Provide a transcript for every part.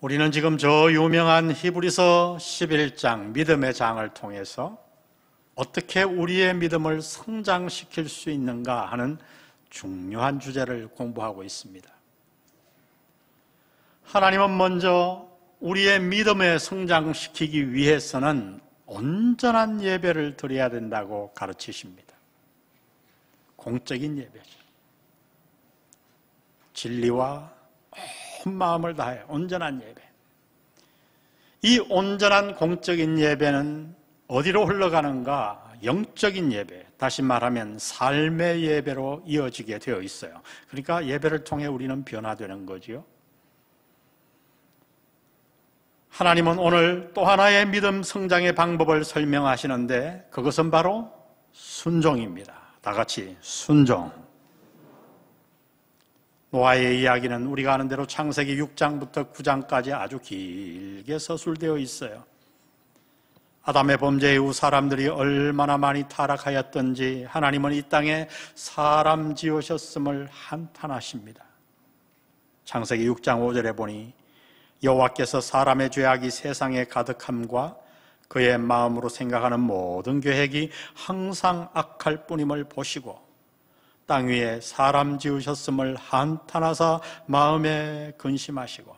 우리는 지금 저 유명한 히브리서 11장 믿음의 장을 통해서 어떻게 우리의 믿음을 성장시킬 수 있는가 하는 중요한 주제를 공부하고 있습니다. 하나님은 먼저 우리의 믿음을 성장시키기 위해서는 온전한 예배를 드려야 된다고 가르치십니다. 공적인 예배죠. 진리와 온 마음을 다해 온전한 예배. 이 온전한 공적인 예배는 어디로 흘러가는가? 영적인 예배, 다시 말하면 삶의 예배로 이어지게 되어 있어요. 그러니까 예배를 통해 우리는 변화되는 거지요. 하나님은 오늘 또 하나의 믿음 성장의 방법을 설명하시는데 그것은 바로 순종입니다. 다 같이 순종. 노아의 이야기는 우리가 아는 대로 창세기 6장부터 9장까지 아주 길게 서술되어 있어요. 아담의 범죄 이후 사람들이 얼마나 많이 타락하였던지 하나님은 이 땅에 사람 지으셨음을 한탄하십니다. 창세기 6장 5절에 보니 여호와께서 사람의 죄악이 세상에 가득함과 그의 마음으로 생각하는 모든 계획이 항상 악할 뿐임을 보시고 땅 위에 사람 지으셨음을 한탄하사 마음에 근심하시고.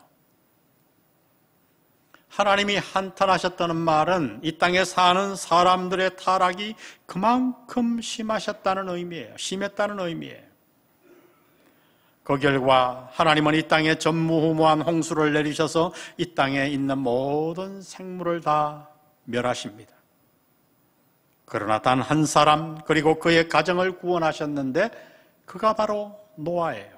하나님이 한탄하셨다는 말은 이 땅에 사는 사람들의 타락이 그만큼 심하셨다는 의미예요. 심했다는 의미예요. 그 결과 하나님은 이 땅에 전무후무한 홍수를 내리셔서 이 땅에 있는 모든 생물을 다 멸하십니다. 그러나 단 한 사람 그리고 그의 가정을 구원하셨는데 그가 바로 노아예요.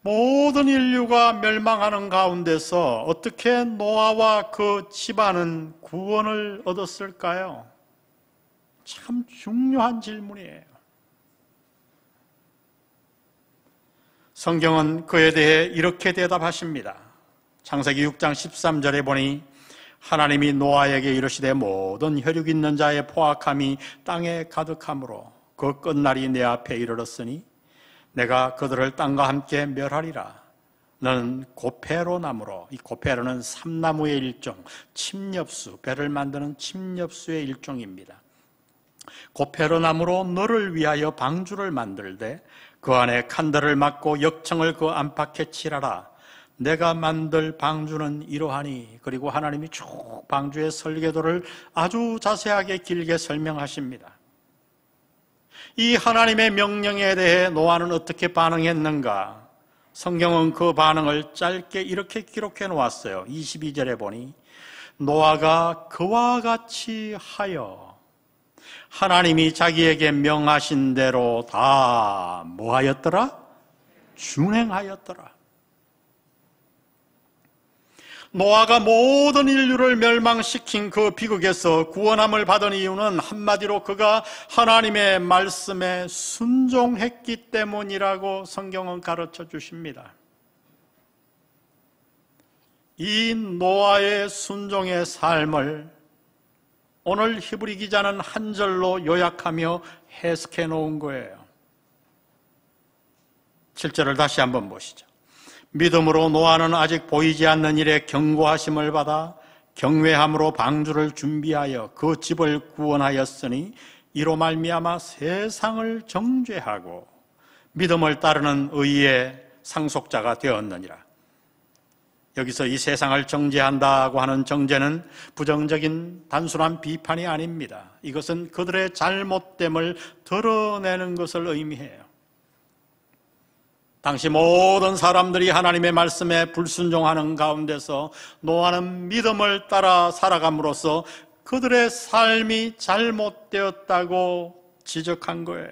모든 인류가 멸망하는 가운데서 어떻게 노아와 그 집안은 구원을 얻었을까요? 참 중요한 질문이에요. 성경은 그에 대해 이렇게 대답하십니다. 창세기 6장 13절에 보니 하나님이 노아에게 이르시되 모든 혈육 있는 자의 포악함이 땅에 가득함으로 그 끝날이 내 앞에 이르렀으니 내가 그들을 땅과 함께 멸하리라. 너는 고페로 나무로, 이 고페로는 삼나무의 일종, 침엽수, 배를 만드는 침엽수의 일종입니다. 고페로 나무로 너를 위하여 방주를 만들되 그 안에 칸들을 막고 역청을 그 안팎에 칠하라. 내가 만들 방주는 이러하니. 그리고 하나님이 쭉 방주의 설계도를 아주 자세하게 길게 설명하십니다. 이 하나님의 명령에 대해 노아는 어떻게 반응했는가? 성경은 그 반응을 짧게 이렇게 기록해 놓았어요. 22절에 보니 노아가 그와 같이 하여 하나님이 자기에게 명하신 대로 다 뭐하였더라? 준행하였더라. 노아가 모든 인류를 멸망시킨 그 비극에서 구원함을 받은 이유는 한마디로 그가 하나님의 말씀에 순종했기 때문이라고 성경은 가르쳐 주십니다. 이 노아의 순종의 삶을 오늘 히브리 기자는 한 절로 요약하며 해석해 놓은 거예요. 7절을 다시 한번 보시죠. 믿음으로 노아는 아직 보이지 않는 일에 경고하심을 받아 경외함으로 방주를 준비하여 그 집을 구원하였으니 이로 말미암아 세상을 정죄하고 믿음을 따르는 의의 상속자가 되었느니라. 여기서 이 세상을 정죄한다고 하는 정죄는 부정적인 단순한 비판이 아닙니다. 이것은 그들의 잘못됨을 드러내는 것을 의미해요. 당시 모든 사람들이 하나님의 말씀에 불순종하는 가운데서 노아는 믿음을 따라 살아감으로써 그들의 삶이 잘못되었다고 지적한 거예요.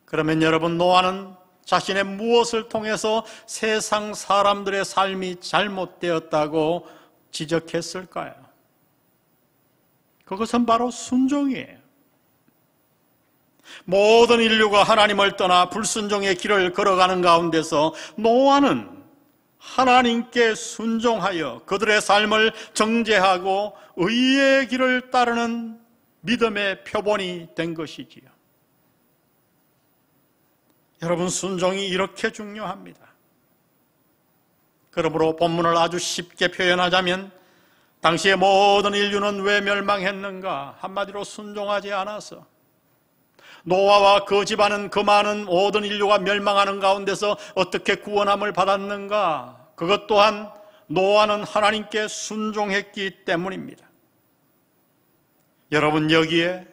그러면 여러분, 노아는 자신의 무엇을 통해서 세상 사람들의 삶이 잘못되었다고 지적했을까요? 그것은 바로 순종이에요. 모든 인류가 하나님을 떠나 불순종의 길을 걸어가는 가운데서 노아는 하나님께 순종하여 그들의 삶을 정죄하고 의의 길을 따르는 믿음의 표본이 된 것이지요. 여러분, 순종이 이렇게 중요합니다. 그러므로 본문을 아주 쉽게 표현하자면 당시의 모든 인류는 왜 멸망했는가? 한마디로 순종하지 않아서. 노아와 그 집안은 그 많은 모든 인류가 멸망하는 가운데서 어떻게 구원함을 받았는가? 그것 또한 노아는 하나님께 순종했기 때문입니다. 여러분, 여기에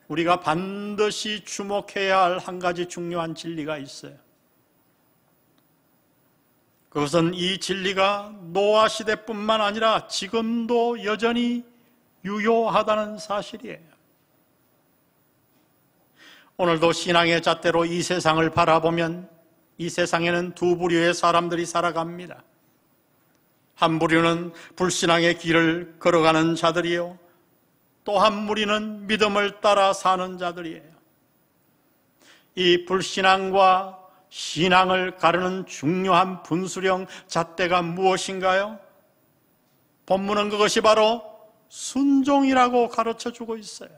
우리가 반드시 주목해야 할 한 가지 중요한 진리가 있어요. 그것은 이 진리가 노아 시대뿐만 아니라 지금도 여전히 유효하다는 사실이에요. 오늘도 신앙의 잣대로 이 세상을 바라보면 이 세상에는 두 부류의 사람들이 살아갑니다. 한 부류는 불신앙의 길을 걸어가는 자들이요, 또 한 무리는 믿음을 따라 사는 자들이에요. 이 불신앙과 신앙을 가르는 중요한 분수령 잣대가 무엇인가요? 본문은 그것이 바로 순종이라고 가르쳐주고 있어요.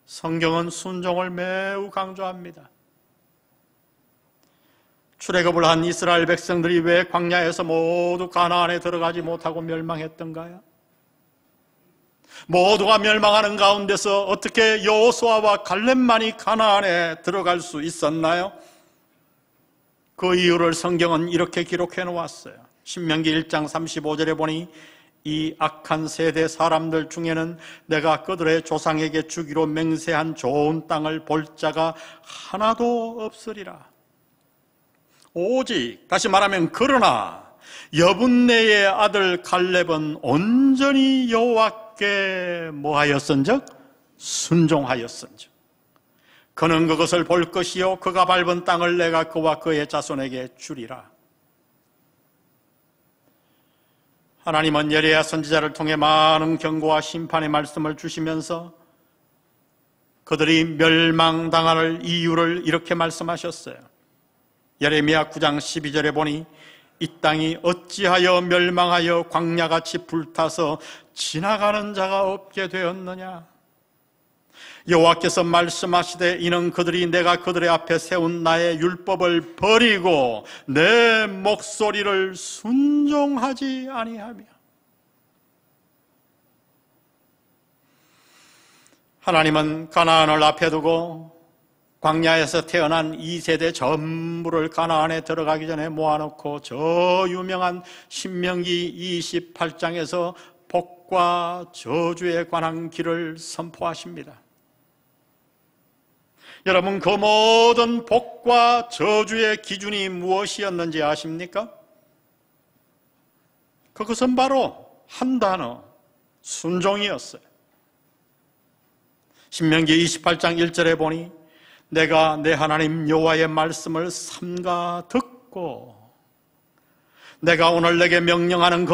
성경은 순종을 매우 강조합니다. 출애굽을 한 이스라엘 백성들이 왜 광야에서 모두 가나안에 들어가지 못하고 멸망했던가요? 모두가 멸망하는 가운데서 어떻게 여호수아와 갈렙만이 가나안에 들어갈 수 있었나요? 그 이유를 성경은 이렇게 기록해 놓았어요. 신명기 1장 35절에 보니 이 악한 세대 사람들 중에는 내가 그들의 조상에게 주기로 맹세한 좋은 땅을 볼 자가 하나도 없으리라. 오직, 다시 말하면 그러나 여분네의 아들 갈렙은 온전히 여호와께 뭐하였은즉? 순종하였은즉 그는 그것을 볼 것이요 그가 밟은 땅을 내가 그와 그의 자손에게 주리라. 하나님은 예레야 선지자를 통해 많은 경고와 심판의 말씀을 주시면서 그들이 멸망당할 이유를 이렇게 말씀하셨어요. 예레미야 9장 12절에 보니 이 땅이 어찌하여 멸망하여 광야같이 불타서 지나가는 자가 없게 되었느냐? 여호와께서 말씀하시되 이는 그들이 내가 그들의 앞에 세운 나의 율법을 버리고 내 목소리를 순종하지 아니하며. 하나님은 가나안을 앞에 두고 광야에서 태어난 2세대 전부를 가나안에 들어가기 전에 모아놓고 저 유명한 신명기 28장에서 복과 저주에 관한 길을 선포하십니다. 여러분, 그 모든 복과 저주의 기준이 무엇이었는지 아십니까? 그것은 바로 한 단어, 순종이었어요. 신명기 28장 1절에 보니 내가 내 하나님 여호와의 말씀을 삼가 듣고 내가 오늘 내게 명령하는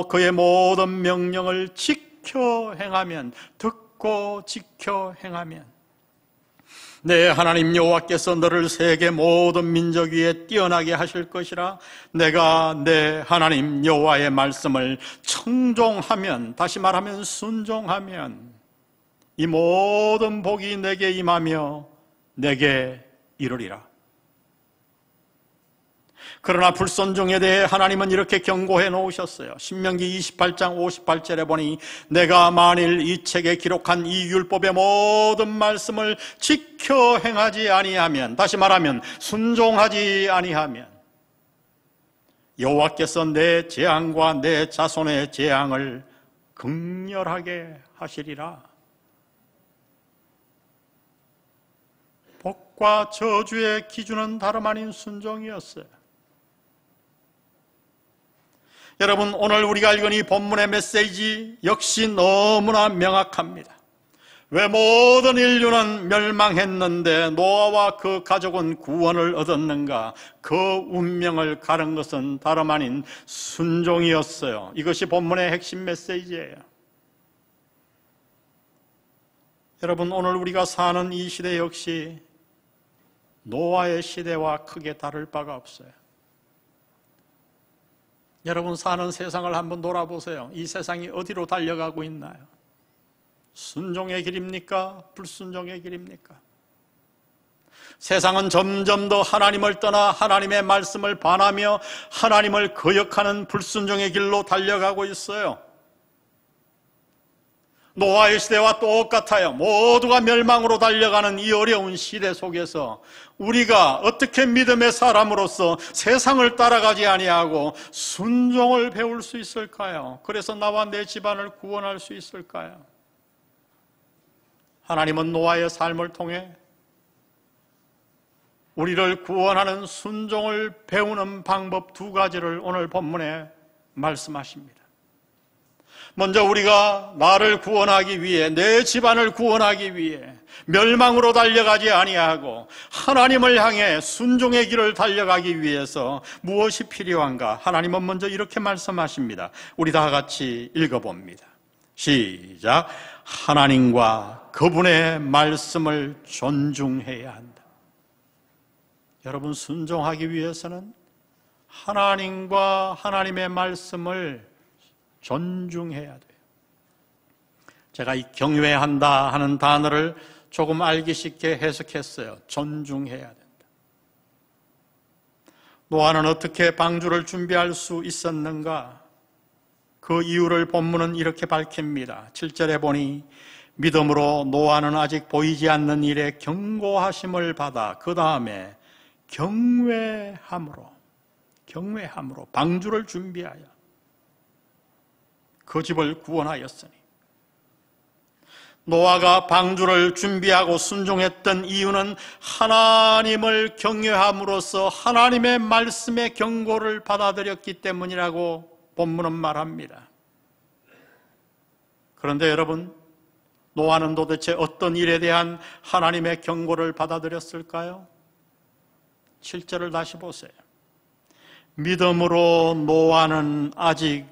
그의 모든 명령을 지켜 행하면, 듣고 지켜 행하면 내 하나님 여호와께서 너를 세계 모든 민족 위에 뛰어나게 하실 것이라. 내가 내 하나님 여호와의 말씀을 청종하면, 다시 말하면 순종하면 이 모든 복이 내게 임하며 내게 이르리라. 그러나 불순종에 대해 하나님은 이렇게 경고해 놓으셨어요. 신명기 28장 58절에 보니 내가 만일 이 책에 기록한 이 율법의 모든 말씀을 지켜 행하지 아니하면, 다시 말하면 순종하지 아니하면 여호와께서 내 재앙과 내 자손의 재앙을 극렬하게 하시리라. 복과 저주의 기준은 다름 아닌 순종이었어요. 여러분, 오늘 우리가 읽은 이 본문의 메시지 역시 너무나 명확합니다. 왜 모든 인류는 멸망했는데 노아와 그 가족은 구원을 얻었는가? 그 운명을 가른 것은 다름 아닌 순종이었어요. 이것이 본문의 핵심 메시지예요. 여러분, 오늘 우리가 사는 이 시대 역시 노아의 시대와 크게 다를 바가 없어요. 여러분 사는 세상을 한번 돌아보세요. 이 세상이 어디로 달려가고 있나요? 순종의 길입니까? 불순종의 길입니까? 세상은 점점 더 하나님을 떠나 하나님의 말씀을 반하며 하나님을 거역하는 불순종의 길로 달려가고 있어요. 노아의 시대와 똑같아요. 모두가 멸망으로 달려가는 이 어려운 시대 속에서 우리가 어떻게 믿음의 사람으로서 세상을 따라가지 아니하고 순종을 배울 수 있을까요? 그래서 나와 내 집안을 구원할 수 있을까요? 하나님은 노아의 삶을 통해 우리를 구원하는 순종을 배우는 방법 두 가지를 오늘 본문에 말씀하십니다. 먼저 우리가 나를 구원하기 위해, 내 집안을 구원하기 위해 멸망으로 달려가지 아니하고 하나님을 향해 순종의 길을 달려가기 위해서 무엇이 필요한가? 하나님은 먼저 이렇게 말씀하십니다. 우리 다 같이 읽어봅니다. 시작. 하나님과 그분의 말씀을 존중해야 한다. 여러분, 순종하기 위해서는 하나님과 하나님의 말씀을 존중해야 돼요. 제가 이 경외한다 하는 단어를 조금 알기 쉽게 해석했어요. 존중해야 된다. 노아는 어떻게 방주를 준비할 수 있었는가? 그 이유를 본문은 이렇게 밝힙니다. 7절에 보니 믿음으로 노아는 아직 보이지 않는 일에 경고하심을 받아 그 다음에 경외함으로 방주를 준비하여 그 집을 구원하였으니, 노아가 방주를 준비하고 순종했던 이유는 하나님을 경외함으로써 하나님의 말씀의 경고를 받아들였기 때문이라고 본문은 말합니다. 그런데 여러분, 노아는 도대체 어떤 일에 대한 하나님의 경고를 받아들였을까요? 7절을 다시 보세요. 믿음으로 노아는 아직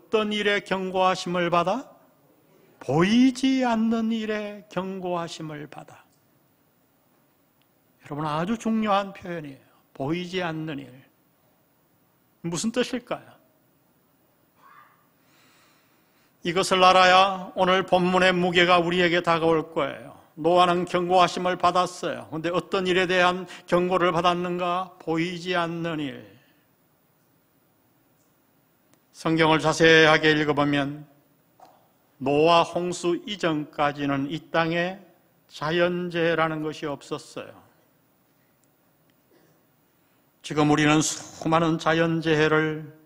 어떤 일에 경고하심을 받아? 보이지 않는 일에 경고하심을 받아. 여러분, 아주 중요한 표현이에요. 보이지 않는 일. 무슨 뜻일까요? 이것을 알아야 오늘 본문의 무게가 우리에게 다가올 거예요. 노아는 경고하심을 받았어요. 그런데 어떤 일에 대한 경고를 받았는가? 보이지 않는 일. 성경을 자세하게 읽어보면 노아 홍수 이전까지는 이 땅에 자연재해라는 것이 없었어요. 지금 우리는 수많은 자연재해를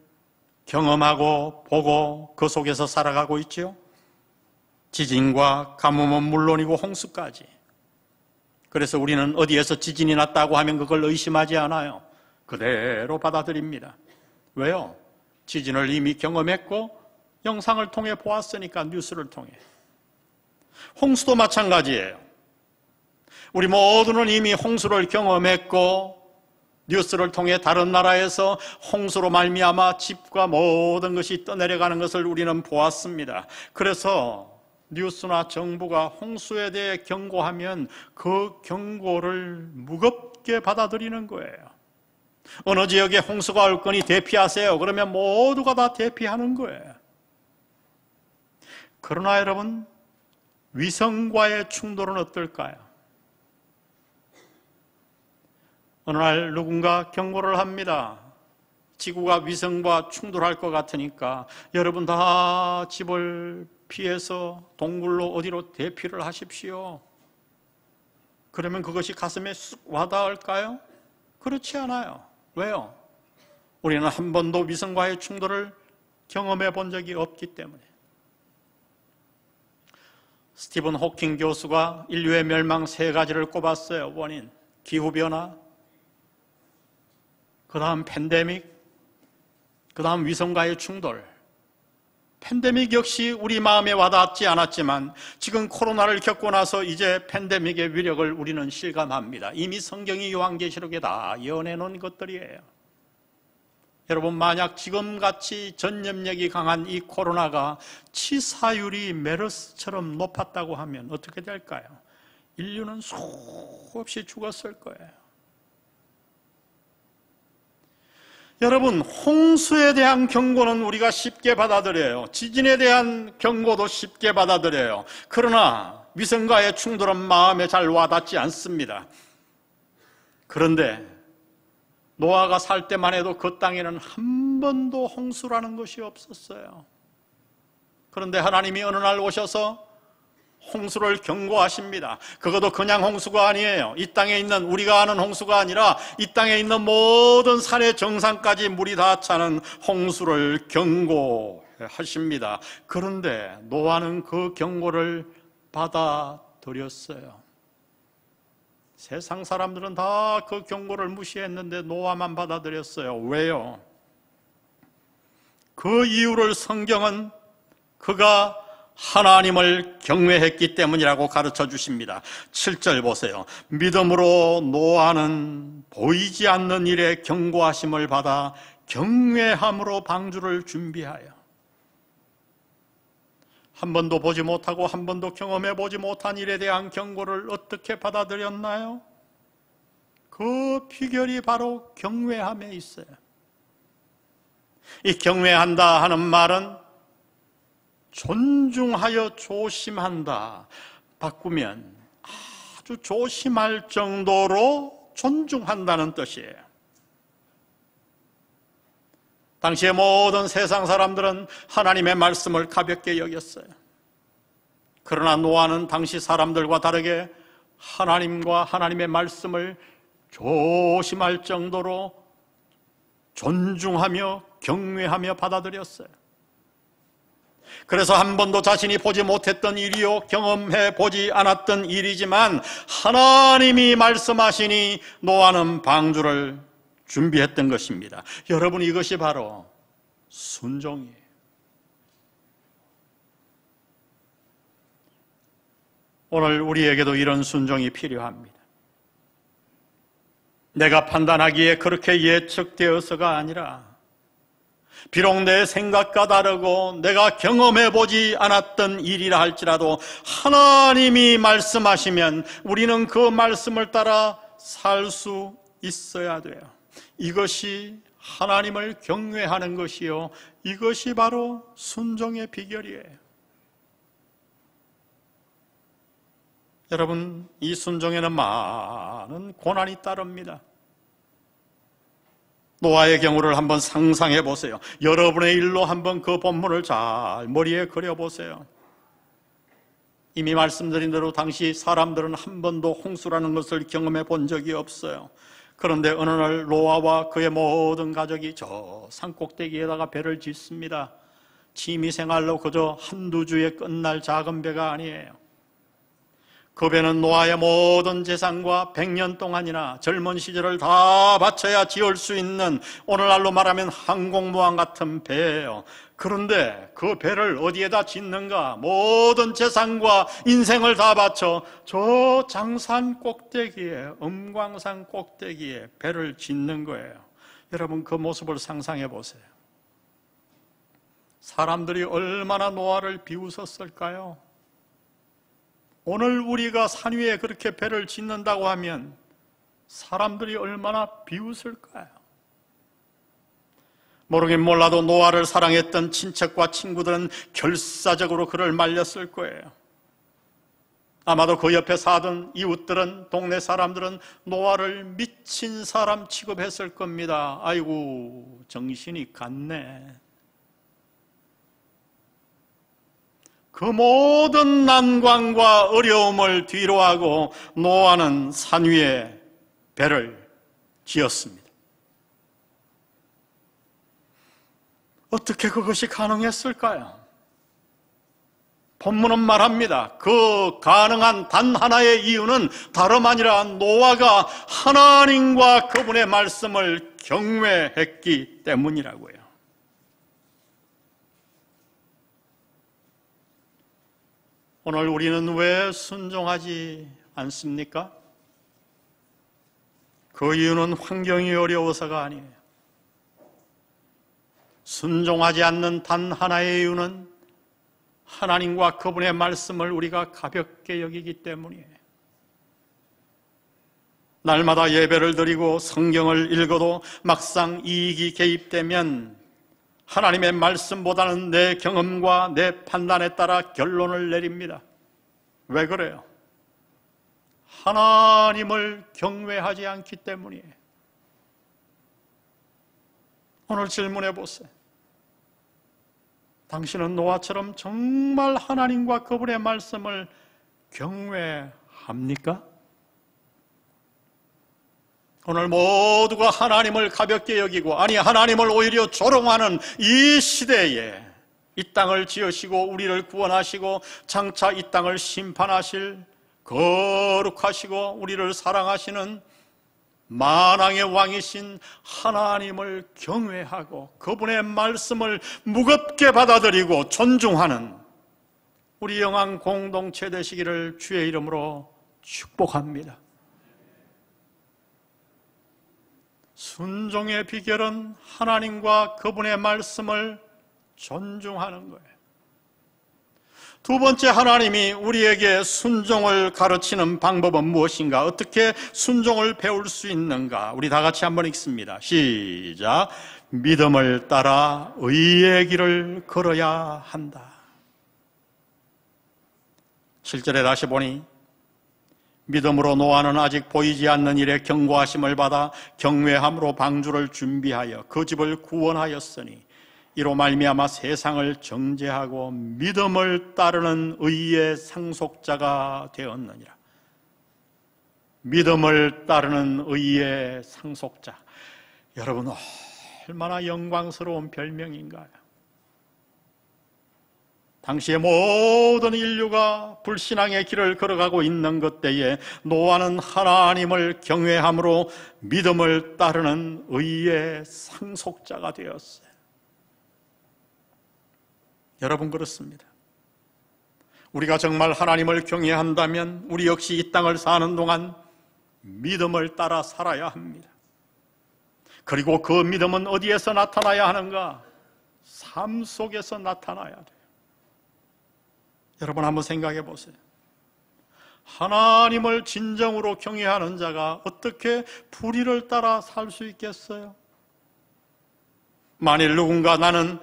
경험하고 보고 그 속에서 살아가고 있죠. 지진과 가뭄은 물론이고 홍수까지. 그래서 우리는 어디에서 지진이 났다고 하면 그걸 의심하지 않아요. 그대로 받아들입니다. 왜요? 지진을 이미 경험했고 영상을 통해 보았으니까, 뉴스를 통해. 홍수도 마찬가지예요. 우리 모두는 이미 홍수를 경험했고 뉴스를 통해 다른 나라에서 홍수로 말미암아 집과 모든 것이 떠내려가는 것을 우리는 보았습니다. 그래서 뉴스나 정부가 홍수에 대해 경고하면 그 경고를 무겁게 받아들이는 거예요. 어느 지역에 홍수가 올 거니 대피하세요. 그러면 모두가 다 대피하는 거예요. 그러나 여러분, 위성과의 충돌은 어떨까요? 어느 날 누군가 경고를 합니다. 지구가 위성과 충돌할 것 같으니까 여러분 다 집을 피해서 동굴로 어디로 대피를 하십시오. 그러면 그것이 가슴에 쑥 와닿을까요? 그렇지 않아요. 왜요? 우리는 한 번도 위성과의 충돌을 경험해 본 적이 없기 때문에. 스티븐 호킹 교수가 인류의 멸망 세 가지를 꼽았어요. 원인, 기후변화, 그 다음 팬데믹, 그 다음 위성과의 충돌. 팬데믹 역시 우리 마음에 와닿지 않았지만 지금 코로나를 겪고 나서 이제 팬데믹의 위력을 우리는 실감합니다. 이미 성경이 요한계시록에 다 예언해 놓은 것들이에요. 여러분, 만약 지금같이 전염력이 강한 이 코로나가 치사율이 메르스처럼 높았다고 하면 어떻게 될까요? 인류는 수없이 죽었을 거예요. 여러분, 홍수에 대한 경고는 우리가 쉽게 받아들여요. 지진에 대한 경고도 쉽게 받아들여요. 그러나 위성과의 충돌은 마음에 잘 와닿지 않습니다. 그런데 노아가 살 때만 해도 그 땅에는 한 번도 홍수라는 것이 없었어요. 그런데 하나님이 어느 날 오셔서 홍수를 경고하십니다. 그것도 그냥 홍수가 아니에요. 이 땅에 있는 우리가 아는 홍수가 아니라 이 땅에 있는 모든 산의 정상까지 물이 다 차는 홍수를 경고하십니다. 그런데 노아는 그 경고를 받아들였어요. 세상 사람들은 다 그 경고를 무시했는데 노아만 받아들였어요. 왜요? 그 이유를 성경은 그가 하나님을 경외했기 때문이라고 가르쳐 주십니다. 7절 보세요. 믿음으로 노아는 보이지 않는 일에 경고하심을 받아 경외함으로 방주를 준비하여. 한 번도 보지 못하고 한 번도 경험해 보지 못한 일에 대한 경고를 어떻게 받아들였나요? 그 비결이 바로 경외함에 있어요. 이 경외한다 하는 말은 존중하여 조심한다. 바꾸면 아주 조심할 정도로 존중한다는 뜻이에요. 당시의 모든 세상 사람들은 하나님의 말씀을 가볍게 여겼어요. 그러나 노아는 당시 사람들과 다르게 하나님과 하나님의 말씀을 조심할 정도로 존중하며 경외하며 받아들였어요. 그래서 한 번도 자신이 보지 못했던 일이요 경험해 보지 않았던 일이지만 하나님이 말씀하시니 노아는 방주를 준비했던 것입니다. 여러분, 이것이 바로 순종이에요. 오늘 우리에게도 이런 순종이 필요합니다. 내가 판단하기에 그렇게 예측되어서가 아니라 비록 내 생각과 다르고 내가 경험해보지 않았던 일이라 할지라도 하나님이 말씀하시면 우리는 그 말씀을 따라 살 수 있어야 돼요. 이것이 하나님을 경외하는 것이요, 이것이 바로 순종의 비결이에요. 여러분, 이 순종에는 많은 고난이 따릅니다. 노아의 경우를 한번 상상해 보세요. 여러분의 일로 한번 그 본문을 잘 머리에 그려보세요. 이미 말씀드린 대로 당시 사람들은 한 번도 홍수라는 것을 경험해 본 적이 없어요. 그런데 어느 날 노아와 그의 모든 가족이 저 산꼭대기에다가 배를 짓습니다. 취미생활로 그저 한두 주에 끝날 작은 배가 아니에요. 그 배는 노아의 모든 재산과 100년 동안이나 젊은 시절을 다 바쳐야 지을 수 있는, 오늘날로 말하면 항공모함 같은 배예요. 그런데 그 배를 어디에다 짓는가? 모든 재산과 인생을 다 바쳐 저 장산 꼭대기에, 음광산 꼭대기에 배를 짓는 거예요. 여러분, 그 모습을 상상해 보세요. 사람들이 얼마나 노아를 비웃었을까요? 오늘 우리가 산 위에 그렇게 배를 짓는다고 하면 사람들이 얼마나 비웃을까요? 모르긴 몰라도 노아를 사랑했던 친척과 친구들은 결사적으로 그를 말렸을 거예요. 아마도 그 옆에 사던 이웃들은, 동네 사람들은 노아를 미친 사람 취급했을 겁니다. 아이고, 정신이 갔네. 그 모든 난관과 어려움을 뒤로하고 노아는 산 위에 배를 지었습니다. 어떻게 그것이 가능했을까요? 본문은 말합니다. 그 가능한 단 하나의 이유는 다름 아니라 노아가 하나님과 그분의 말씀을 경외했기 때문이라고요. 오늘 우리는 왜 순종하지 않습니까? 그 이유는 환경이 어려워서가 아니에요. 순종하지 않는 단 하나의 이유는 하나님과 그분의 말씀을 우리가 가볍게 여기기 때문이에요. 날마다 예배를 드리고 성경을 읽어도 막상 이익이 개입되면 하나님의 말씀보다는 내 경험과 내 판단에 따라 결론을 내립니다. 왜 그래요? 하나님을 경외하지 않기 때문이에요. 오늘 질문해 보세요. 당신은 노아처럼 정말 하나님과 그분의 말씀을 경외합니까? 오늘 모두가 하나님을 가볍게 여기고, 아니 하나님을 오히려 조롱하는 이 시대에 이 땅을 지으시고 우리를 구원하시고 장차 이 땅을 심판하실 거룩하시고 우리를 사랑하시는 만왕의 왕이신 하나님을 경외하고 그분의 말씀을 무겁게 받아들이고 존중하는 우리 영광 공동체 되시기를 주의 이름으로 축복합니다. 순종의 비결은 하나님과 그분의 말씀을 존중하는 거예요. 두 번째, 하나님이 우리에게 순종을 가르치는 방법은 무엇인가? 어떻게 순종을 배울 수 있는가? 우리 다 같이 한번 읽습니다. 시작. 믿음을 따라 의의 길을 걸어야 한다. 7절에 다시 보니 믿음으로 노아는 아직 보이지 않는 일에 경고하심을 받아 경외함으로 방주를 준비하여 그 집을 구원하였으니 이로 말미암아 세상을 정죄하고 믿음을 따르는 의의 상속자가 되었느니라. 믿음을 따르는 의의 상속자. 여러분, 얼마나 영광스러운 별명인가요? 당시의 모든 인류가 불신앙의 길을 걸어가고 있는 그때에 노아는 하나님을 경외함으로 믿음을 따르는 의의 상속자가 되었어요. 여러분, 그렇습니다. 우리가 정말 하나님을 경외한다면 우리 역시 이 땅을 사는 동안 믿음을 따라 살아야 합니다. 그리고 그 믿음은 어디에서 나타나야 하는가? 삶 속에서 나타나야 돼요. 여러분, 한번 생각해 보세요. 하나님을 진정으로 경외하는 자가 어떻게 불의를 따라 살 수 있겠어요? 만일 누군가 나는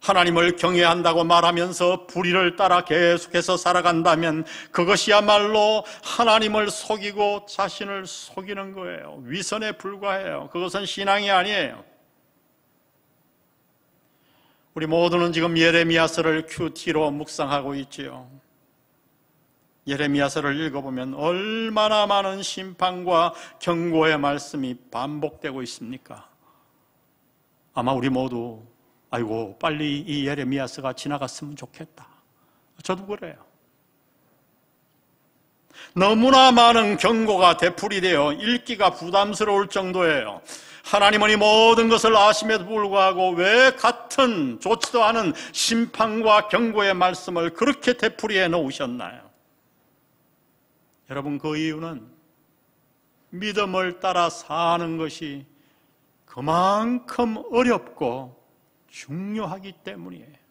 하나님을 경외한다고 말하면서 불의를 따라 계속해서 살아간다면 그것이야말로 하나님을 속이고 자신을 속이는 거예요. 위선에 불과해요. 그것은 신앙이 아니에요. 우리 모두는 지금 예레미야서를 큐티로 묵상하고 있지요. 예레미야서를 읽어보면 얼마나 많은 심판과 경고의 말씀이 반복되고 있습니까? 아마 우리 모두 아이고 빨리 이 예레미야서가 지나갔으면 좋겠다. 저도 그래요. 너무나 많은 경고가 되풀이되어 읽기가 부담스러울 정도예요. 하나님은 이 모든 것을 아심에도 불구하고 왜 같은 좋지도 않은 심판과 경고의 말씀을 그렇게 되풀이해 놓으셨나요? 여러분, 그 이유는 믿음을 따라 사는 것이 그만큼 어렵고 중요하기 때문이에요.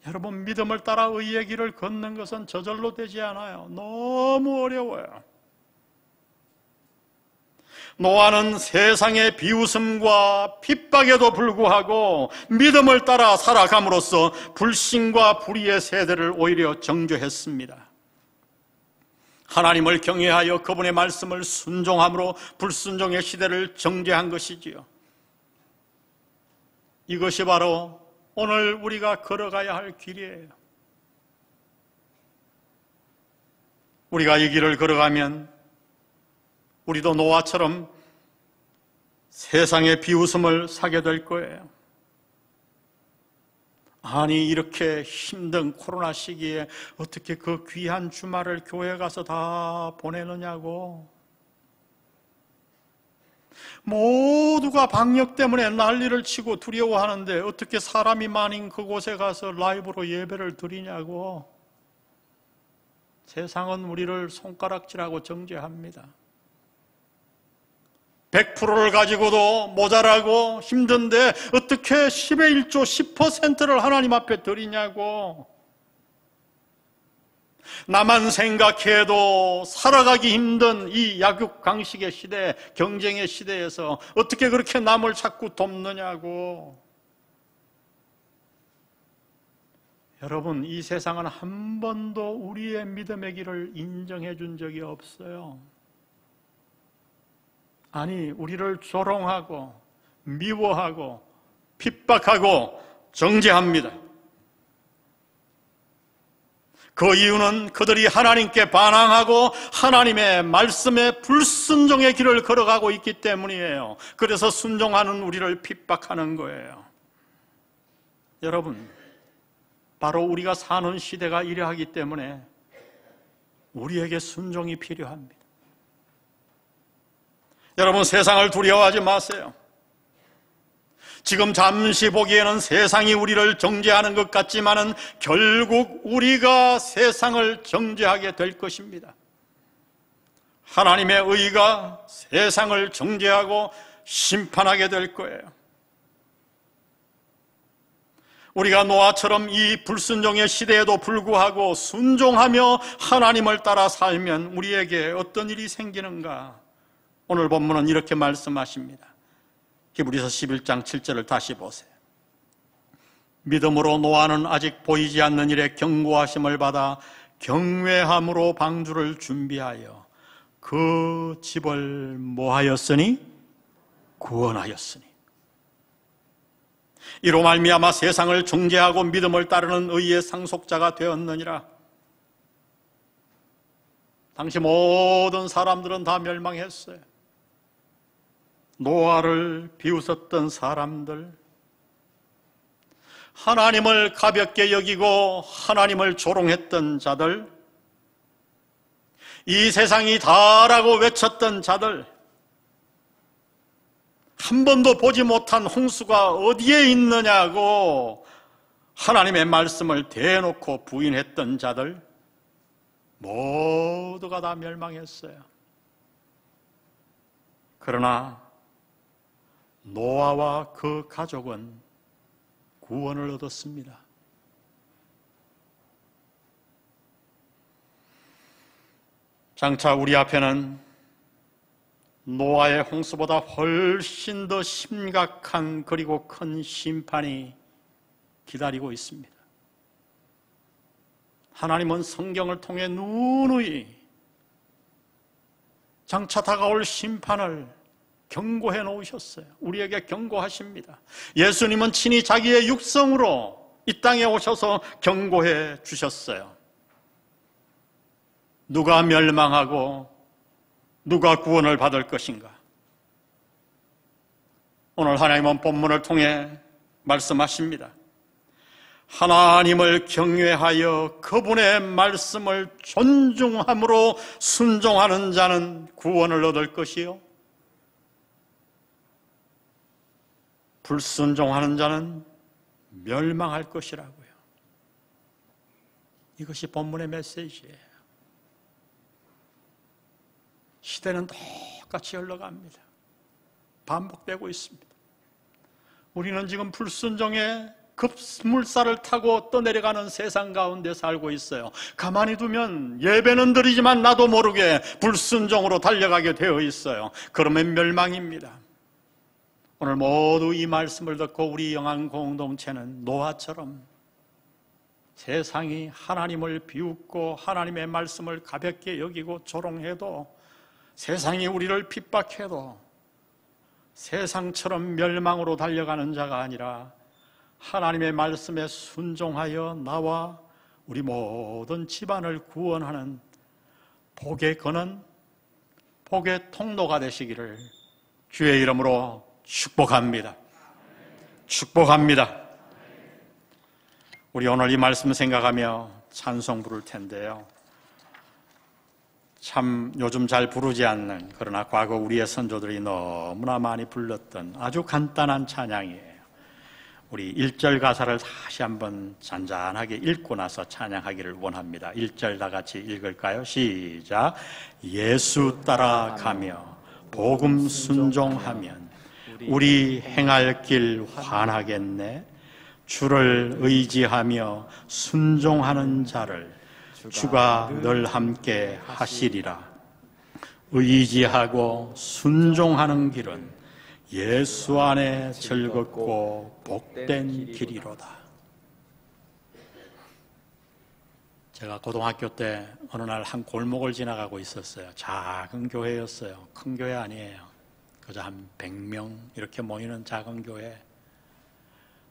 여러분, 믿음을 따라 의의 길을 걷는 것은 저절로 되지 않아요. 너무 어려워요. 노아는 세상의 비웃음과 핍박에도 불구하고 믿음을 따라 살아감으로써 불신과 불의의 세대를 오히려 정죄했습니다. 하나님을 경외하여 그분의 말씀을 순종함으로 불순종의 시대를 정죄한 것이지요. 이것이 바로 오늘 우리가 걸어가야 할 길이에요. 우리가 이 길을 걸어가면 우리도 노아처럼 세상의 비웃음을 사게 될 거예요. 아니, 이렇게 힘든 코로나 시기에 어떻게 그 귀한 주말을 교회 가서 다 보내느냐고. 모두가 방역 때문에 난리를 치고 두려워하는데 어떻게 사람이 많은 그곳에 가서 라이브로 예배를 드리냐고. 세상은 우리를 손가락질하고 정죄합니다. 100%를 가지고도 모자라고 힘든데 어떻게 10의 1조 10%를 하나님 앞에 드리냐고. 나만 생각해도 살아가기 힘든 이 약육강식의 시대, 경쟁의 시대에서 어떻게 그렇게 남을 자꾸 돕느냐고. 여러분, 이 세상은 한 번도 우리의 믿음의 길을 인정해 준 적이 없어요. 아니, 우리를 조롱하고 미워하고 핍박하고 정죄합니다. 그 이유는 그들이 하나님께 반항하고 하나님의 말씀에 불순종의 길을 걸어가고 있기 때문이에요. 그래서 순종하는 우리를 핍박하는 거예요. 여러분, 바로 우리가 사는 시대가 이러하기 때문에 우리에게 순종이 필요합니다. 여러분, 세상을 두려워하지 마세요. 지금 잠시 보기에는 세상이 우리를 정죄하는 것 같지만은 결국 우리가 세상을 정죄하게 될 것입니다. 하나님의 의가 세상을 정죄하고 심판하게 될 거예요. 우리가 노아처럼 이 불순종의 시대에도 불구하고 순종하며 하나님을 따라 살면 우리에게 어떤 일이 생기는가? 오늘 본문은 이렇게 말씀하십니다. 히브리서 11장 7절을 다시 보세요. 믿음으로 노아는 아직 보이지 않는 일에 경고하심을 받아 경외함으로 방주를 준비하여 그 집을 뭐하였으니? 구원하였으니. 이로 말미암아 세상을 정죄하고 믿음을 따르는 의의 상속자가 되었느니라. 당시 모든 사람들은 다 멸망했어요. 노아를 비웃었던 사람들, 하나님을 가볍게 여기고 하나님을 조롱했던 자들, 이 세상이 다라고 외쳤던 자들, 한 번도 보지 못한 홍수가 어디에 있느냐고 하나님의 말씀을 대놓고 부인했던 자들, 모두가 다 멸망했어요. 그러나 노아와 그 가족은 구원을 얻었습니다. 장차 우리 앞에는 노아의 홍수보다 훨씬 더 심각한 그리고 큰 심판이 기다리고 있습니다. 하나님은 성경을 통해 누누이 장차 다가올 심판을 경고해 놓으셨어요. 우리에게 경고하십니다. 예수님은 친히 자기의 육성으로 이 땅에 오셔서 경고해 주셨어요. 누가 멸망하고 누가 구원을 받을 것인가? 오늘 하나님은 본문을 통해 말씀하십니다. 하나님을 경외하여 그분의 말씀을 존중함으로 순종하는 자는 구원을 얻을 것이요, 불순종하는 자는 멸망할 것이라고요. 이것이 본문의 메시지예요. 시대는 똑같이 흘러갑니다. 반복되고 있습니다. 우리는 지금 불순종의 급물살을 타고 떠내려가는 세상 가운데 살고 있어요. 가만히 두면 예배는 드리지만 나도 모르게 불순종으로 달려가게 되어 있어요. 그러면 멸망입니다. 오늘 모두 이 말씀을 듣고 우리 영안 공동체는 노아처럼 세상이 하나님을 비웃고 하나님의 말씀을 가볍게 여기고 조롱해도, 세상이 우리를 핍박해도 세상처럼 멸망으로 달려가는 자가 아니라 하나님의 말씀에 순종하여 나와 우리 모든 집안을 구원하는 복의 근원, 복의 통로가 되시기를 주의 이름으로 축복합니다. 축복합니다. 우리 오늘 이 말씀 생각하며 찬송 부를 텐데요. 참 요즘 잘 부르지 않는, 그러나 과거 우리의 선조들이 너무나 많이 불렀던 아주 간단한 찬양이에요. 우리 1절 가사를 다시 한번 잔잔하게 읽고 나서 찬양하기를 원합니다. 1절 다 같이 읽을까요? 시작. 예수 따라가며 복음 순종하면 우리 행할 길 환하겠네. 주를 의지하며 순종하는 자를 주가 늘 함께 하시리라. 의지하고 순종하는 길은 예수 안에 즐겁고 복된 길이로다. 제가 고등학교 때 어느 날 한 골목을 지나가고 있었어요. 작은 교회였어요. 큰 교회 아니에요. 그저 한 100명 이렇게 모이는 작은 교회.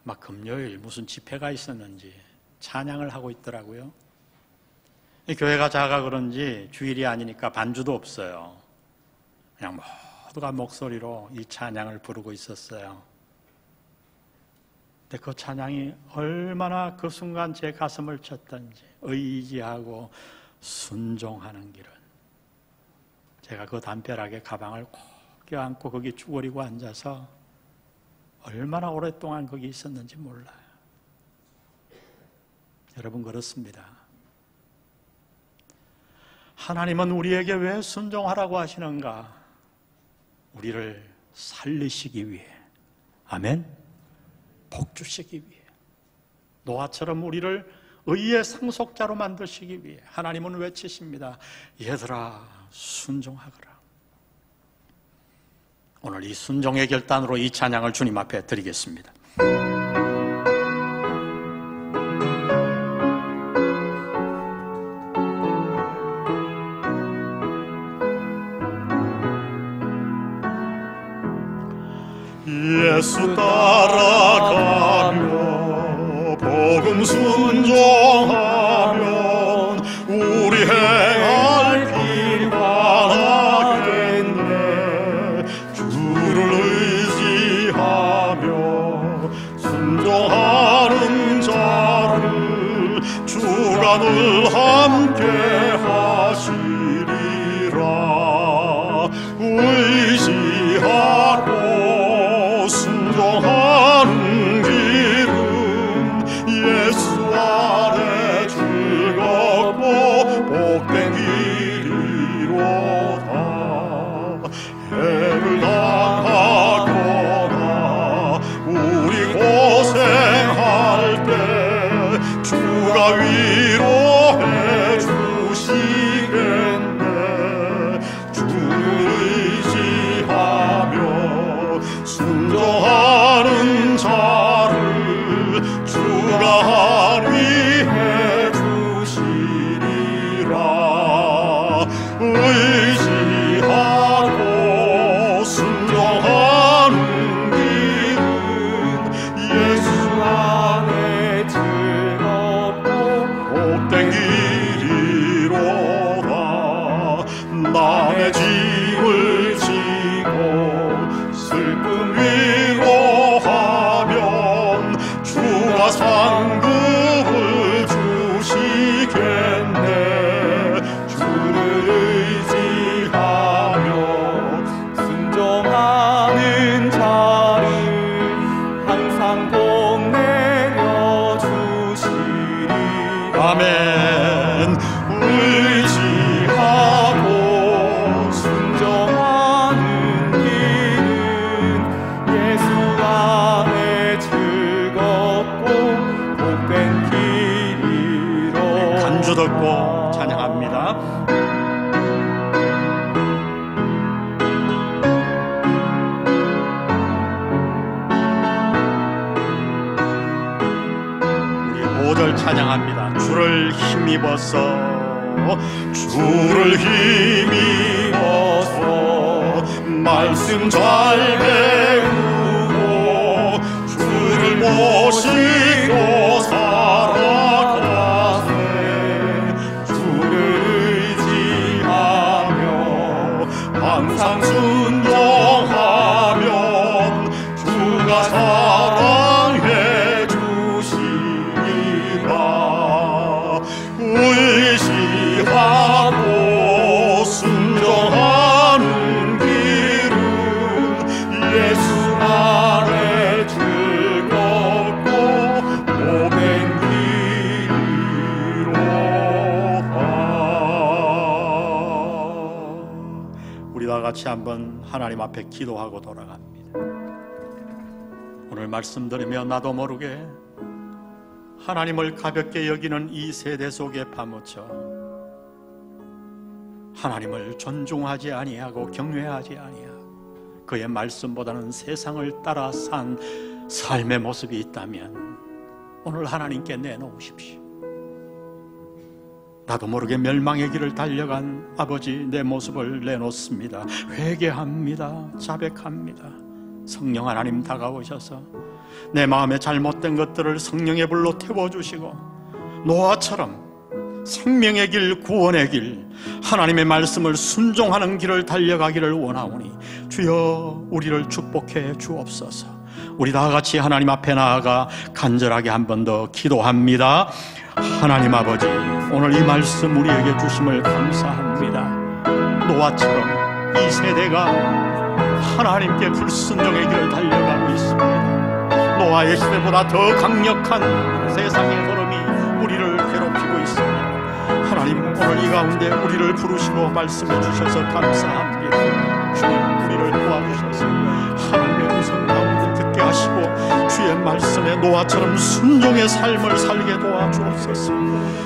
막 금요일 무슨 집회가 있었는지 찬양을 하고 있더라고요. 이 교회가 작아 그런지 주일이 아니니까 반주도 없어요. 그냥 모두가 목소리로 이 찬양을 부르고 있었어요. 근데 그 찬양이 얼마나 그 순간 제 가슴을 쳤던지, 의지하고 순종하는 길은, 제가 그 담벼락에 가방을 꼭 껴안고 거기 쭈그리고 앉아서 얼마나 오랫동안 거기 있었는지 몰라요. 여러분, 그렇습니다. 하나님은 우리에게 왜 순종하라고 하시는가? 우리를 살리시기 위해, 아멘? 복주시기 위해, 노아처럼 우리를 의의 상속자로 만드시기 위해 하나님은 외치십니다. 얘들아, 순종하거라. 오늘 이 순종의 결단으로 이 찬양을 주님 앞에 드리겠습니다. 예수 따라가며 복음 순종하면 우리 행할 길 많았겠네. 주를 의지하며 순종하는 자를 주가 늘 함께 하시리라. 의지하고 순종하는 길은 예수 안에 즐겁고 복된 길이로다. 해를 당하거나 우리 고생할 때 주가 위로해 주시겠네. 주를 의지하며 순종하는 자를 주가 위해 주시리라. 의지하고 순종하는 길은 예수 안에 즐겁고 복된 길이로다. 남의 짐을 지고 슬픔 위로하면 주가 상급을 주시겠네. 주를 의지하며 순종하는 자를 항상 복 내려 주시리라. 아멘. 의지하고 순종하는 예수 안에 즐겁고 복된 길이로. 간주 듣고 찬양합니다. 우리 5절 찬양합니다. 주를 힘입어서, 주를 힘입어서 말씀 잘 배우고 주를 모시고 살아가세. 주를 의지하며 항상 순종하면 주가 사랑해 주시리라. 의지하고 순종하는 길은 예수 안에 즐겁고 복된 길이로다. 우리 다 같이 한번 하나님 앞에 기도하고 돌아갑니다. 오늘 말씀 들으며 나도 모르게 하나님을 가볍게 여기는 이 세대 속에 파묻혀 하나님을 존중하지 아니하고 경외하지 아니하고 그의 말씀보다는 세상을 따라 산 삶의 모습이 있다면 오늘 하나님께 내놓으십시오. 나도 모르게 멸망의 길을 달려간 아버지, 내 모습을 내놓습니다. 회개합니다. 자백합니다. 성령 하나님 다가오셔서 내 마음에 잘못된 것들을 성령의 불로 태워주시고 노아처럼 생명의 길, 구원의 길, 하나님의 말씀을 순종하는 길을 달려가기를 원하오니 주여 우리를 축복해 주옵소서. 우리 다 같이 하나님 앞에 나아가 간절하게 한 번 더 기도합니다. 하나님 아버지, 오늘 이 말씀 우리에게 주심을 감사합니다. 노아처럼 이 세대가 하나님께 불순종의 길을 달려가고 있습니다. 노아의 시대보다 더 강력한 세상의 흐름이 우리를 괴롭히고 있습니다. 하나님, 오늘 이 가운데 우리를 부르시고 말씀해 주셔서 감사합니다. 주님, 우리를 도와주셔서 하나님의 음성 가운데 듣게 하시고 주의 말씀에 노아처럼 순종의 삶을 살게 도와주옵소서.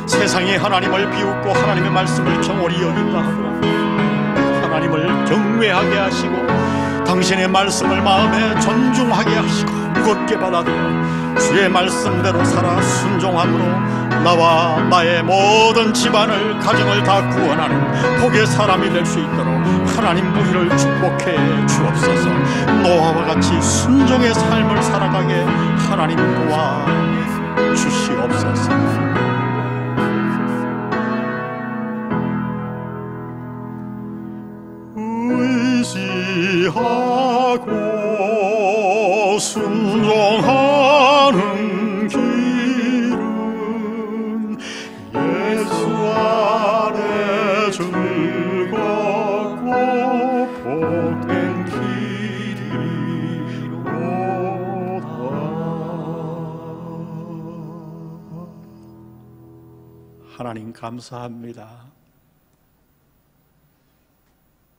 세상이 하나님을 비웃고 하나님의 말씀을 경홀히 여긴다 하더라도 하나님을 경외하게 하시고 당신의 말씀을 마음에 존중하게 하시고 무겁게 받아들여 주의 말씀대로 살아 순종함으로 나와 나의 모든 집안을, 가정을 다 구원하는 복의 사람이 될 수 있도록 하나님 우리를 축복해 주옵소서. 노아와 같이 순종의 삶을 살아가게 하나님 도와 주시옵소서. 의지하고 순종하는 길은 예수 안에 즐겁고 복된 길이로다. 하나님 감사합니다.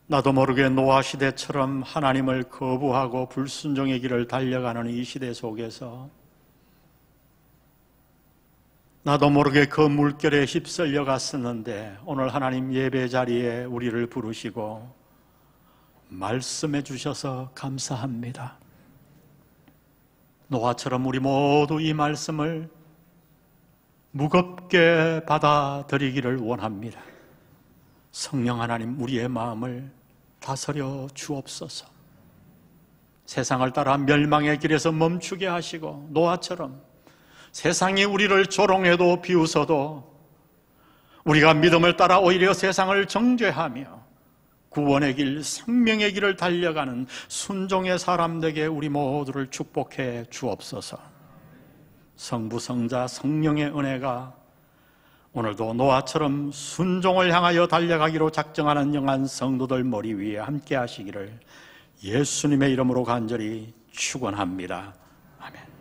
나도 모르게 노아 시대처럼 하나님을 거부하고 불순종의 길을 달려가는 이 시대 속에서 나도 모르게 그 물결에 휩쓸려 갔었는데 오늘 하나님 예배 자리에 우리를 부르시고 말씀해 주셔서 감사합니다. 노아처럼 우리 모두 이 말씀을 무겁게 받아들이기를 원합니다. 성령 하나님, 우리의 마음을 다스려 주옵소서. 세상을 따라 멸망의 길에서 멈추게 하시고 노아처럼 세상이 우리를 조롱해도 비웃어도 우리가 믿음을 따라 오히려 세상을 정죄하며 구원의 길, 생명의 길을 달려가는 순종의 사람 되게 우리 모두를 축복해 주옵소서. 성부, 성자, 성령의 은혜가 오늘도 노아처럼 순종을 향하여 달려가기로 작정하는 영한 성도들 머리 위에 함께 하시기를 예수님의 이름으로 간절히 축원합니다. 아멘.